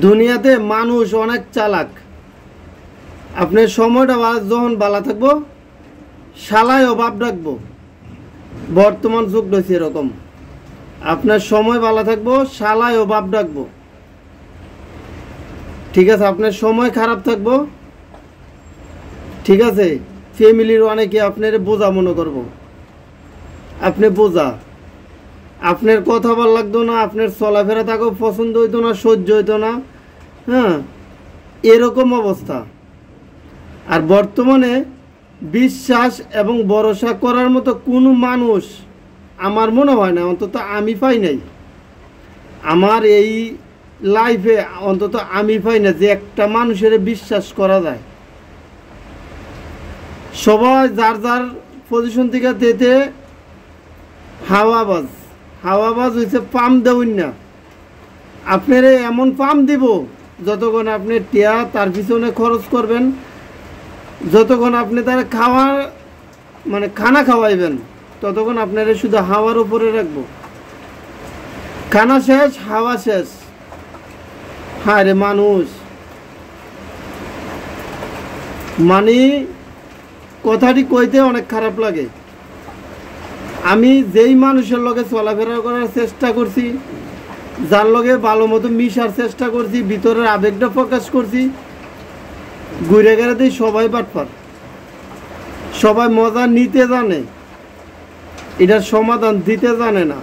দুনিয়াতে মানুষ অনেক চালাক। আপনার সময়টা যখন ভালো থাকবো শালায় অভাব রাখবো। বর্তমান যুগ রয়েছে এরকম, আপনার সময় ভালো থাকবো শালায় অভাব রাখবো। ঠিক আছে, আপনার সময় খারাপ থাকবো, ঠিক আছে, ফ্যামিলির অনেকে আপনার বোঝা মনে করবো। আপনি বোঝা, আপনার কথা ভালো লাগতো না, আপনার চলাফেরা তাকেও পছন্দ হইতো না, সহ্য হইতো না। হ্যাঁ, এরকম অবস্থা। আর বর্তমানে বিশ্বাস এবং ভরসা করার মতো কোনো মানুষ আমার মনে হয় না, অন্তত আমি পাই নাই। আমার এই লাইফে অন্তত আমি পাই না যে একটা মানুষের বিশ্বাস করা যায়। সবাই যার যার পজিশন থেকে তেতে হাওয়াবাজ হয়েছে, পাম দেউন না। আপনার এমন পাম দিব যতক্ষণ আপনি টিয়া তার পিছনে খরচ করবেন, যতক্ষণ আপনি তার খাওয়ার মানে খানা খাওয়াইবেন, ততক্ষণ আপনারা শুধু হাওয়ার উপরে রাখবো। খানা শেষ, হাওয়া শেষ। হ্যাঁ রে মানুষ, মানে কথাটি কইতে অনেক খারাপ লাগে। আমি যেই মানুষের লগে চলাফেরা করার চেষ্টা করছি, যার লগে ভালো মতো মিশার চেষ্টা করছি, ভিতরের আবেগটা প্রকাশ করছি, ঘুরে গেলে দিই সবাই বাটপার। সবাই মজা নিতে জানে, এটার সমাধান দিতে জানে না।